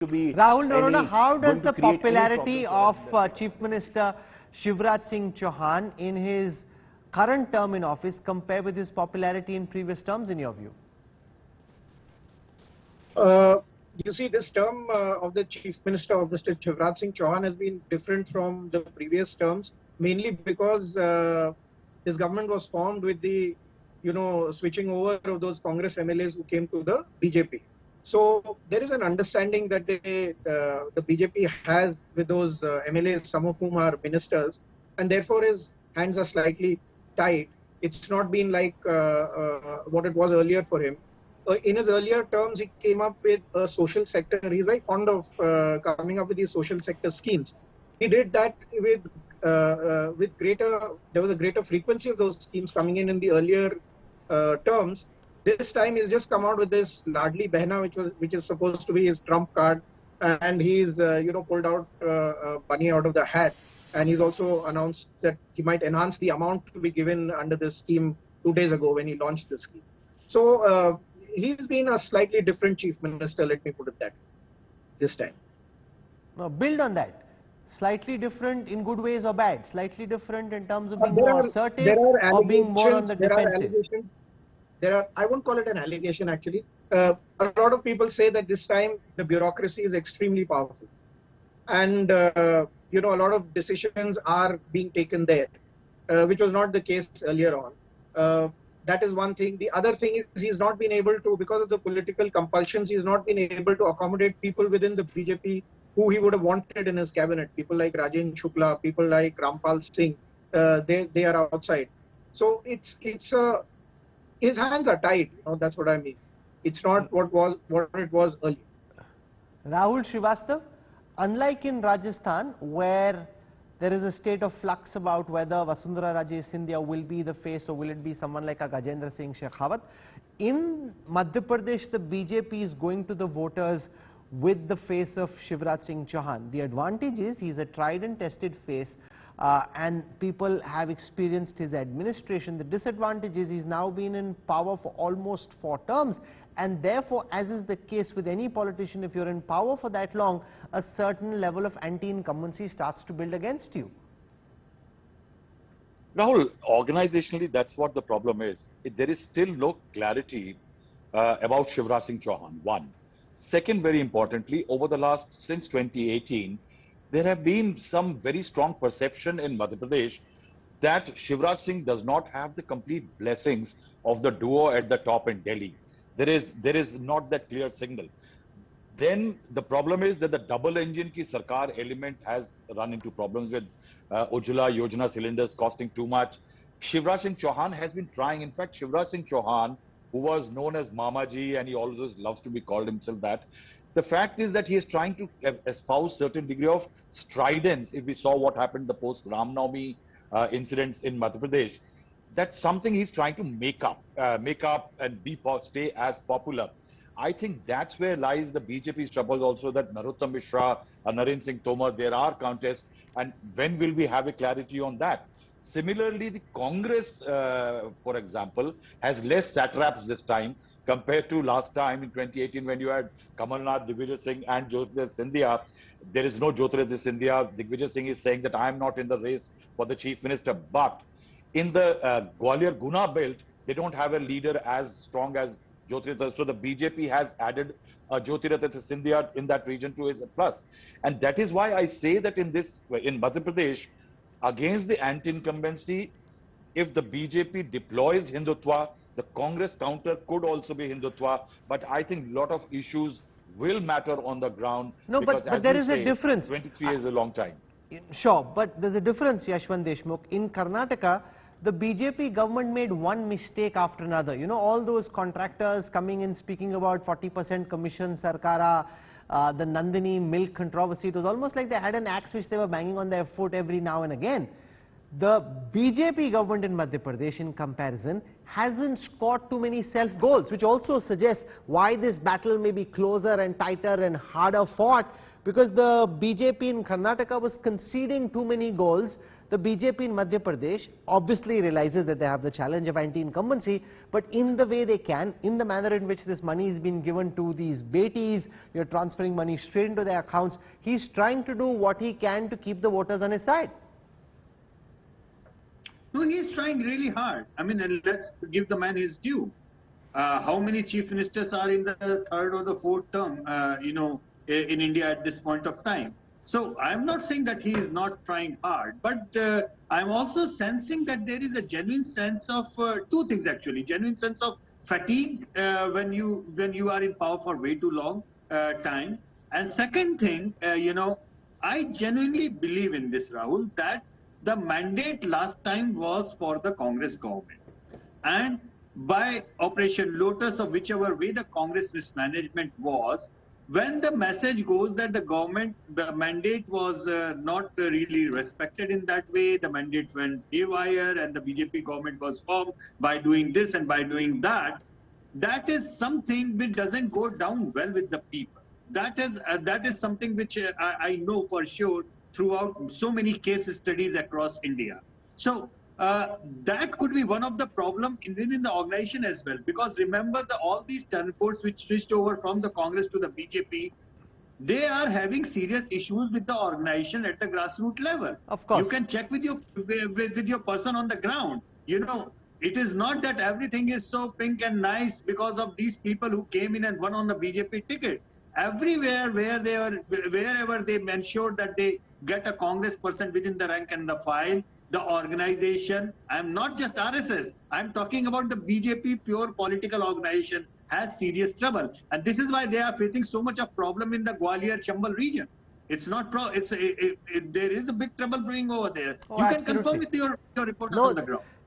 to be Rahul Narona, how does the create any popularity of problems Chief Minister Shivraj Singh Chauhan in his current term in office compare with his popularity in previous terms, in your view? You see, this term of the Chief Minister of Mr. Shivraj Singh Chauhan has been different from the previous terms, mainly because his government was formed with the, switching over of those Congress MLAs who came to the BJP. So there is an understanding that the BJP has with those MLAs, some of whom are ministers, and therefore his hands are slightly tied. It's not been like what it was earlier for him. In his earlier terms, he came up with a social sector. He's very fond of coming up with these social sector schemes. He did that with greater. There was a greater frequency of those schemes coming in the earlier terms. This time, he's just come out with this Ladli Behna, which is supposed to be his trump card, and he's pulled out money out of the hat, and he's also announced that he might enhance the amount to be given under this scheme 2 days ago when he launched the scheme. So he's been a slightly different chief minister, let me put it that way, this time. Now, build on that. Slightly different in good ways or bad? Slightly different in terms of being more assertive or being more on the defensive? I won't call it an allegation actually. A lot of people say that this time the bureaucracy is extremely powerful. And, a lot of decisions are being taken there, which was not the case earlier on. That is one thing. The other thing is he's not been able to, because of the political compulsions, he's not been able to accommodate people within the BJP who he would have wanted in his cabinet. People like Rajen Shukla, people like Rampal Singh, they are outside. So his hands are tied. That's what I mean. It's not what it was earlier. Rahul Srivastav, unlike in Rajasthan, where there is a state of flux about whether Vasundhara Raje Scindia will be the face or will it be someone like a Gajendra Singh Shekhawat. In Madhya Pradesh, the BJP is going to the voters with the face of Shivraj Singh Chauhan. The advantage is he's a tried and tested face and people have experienced his administration. The disadvantage is he's now been in power for almost 4 terms, and therefore, as is the case with any politician, if you're in power for that long, a certain level of anti-incumbency starts to build against you. Rahul, organizationally, that's what the problem is. There is still no clarity about Shivraj Singh Chauhan, one. Second, very importantly, since 2018, there have been some very strong perception in Madhya Pradesh that Shivraj Singh does not have the complete blessings of the duo at the top in Delhi. There is not that clear signal. Then the problem is that the double engine ki sarkar element has run into problems with Ujjwala Yojana cylinders costing too much. Shivraj Singh Chauhan has been trying. In fact, Shivraj Singh Chauhan, who was known as Mamaji, and he always loves to be called himself that, the fact is that he is trying to espouse certain degree of stridence. If we saw what happened the post Ram Navami incidents in Madhya Pradesh, that's something he's trying to make up and stay as popular. I think that's where lies the BJP's trouble also, that Narottam Mishra, Narendra Singh Tomar, there are contests, and when will we have a clarity on that? Similarly, the Congress, for example, has less satraps this time compared to last time in 2018 when you had Kamal Nath, Digvijay Singh and Jyotiraditya Scindia. There is no Jyotiraditya Scindia. Digvijay Singh is saying that I am not in the race for the chief minister. But in the Gwalior-Guna belt, they don't have a leader as strong as Jyotiraditya. So the BJP has added Jyotiraditya Scindia in that region to its plus. And that is why I say that in Madhya Pradesh, against the anti-incumbency, if the BJP deploys Hindutva, the Congress counter could also be Hindutva, but I think a lot of issues will matter on the ground. No, but there is a difference. 23 is a long time. Sure, but there's a difference, Yashwant Deshmukh. In Karnataka, the BJP government made one mistake after another. All those contractors coming in speaking about 40% commission, Sarkara, the Nandini milk controversy. It was almost like they had an axe which they were banging on their foot every now and again. The BJP government in Madhya Pradesh, in comparison, hasn't scored too many self-goals, which also suggests why this battle may be closer and tighter and harder fought, because the BJP in Karnataka was conceding too many goals. The BJP in Madhya Pradesh obviously realizes that they have the challenge of anti-incumbency, but in the way they can, in the manner in which this money is being given to these betis, you're transferring money straight into their accounts, he's trying to do what he can to keep the voters on his side. No, he is trying really hard. I mean, and let's give the man his due. How many chief ministers are in the third or the fourth term, in India at this point of time? So I'm not saying that he is not trying hard, but I'm also sensing that there is a genuine sense of two things actually. Genuine sense of fatigue when you are in power for way too long time. And second thing, I genuinely believe in this, Rahul, that the mandate last time was for the Congress government. And by Operation Lotus or whichever way the Congress mismanagement was, when the message goes that the mandate was not really respected in that way, the mandate went haywire and the BJP government was formed by doing this and by doing that, that is something which doesn't go down well with the people. That is something which I know for sure throughout so many case studies across India. So that could be one of the problems within the organization as well, because remember all these reports which switched over from the Congress to the BJP, they are having serious issues with the organization at the grassroots level. Of course. You can check with your person on the ground. It is not that everything is so pink and nice because of these people who came in and won on the BJP ticket. Everywhere wherever they ensured that they get a Congress person within the rank and the file, the organization, I'm not just RSS, I'm talking about the BJP pure political organization has serious trouble. And this is why they are facing so much of problem in the Gwalior-Chambal region. It's not, there is a big trouble brewing over there. Oh, you can absolutely. confirm with your reporters No, on the ground.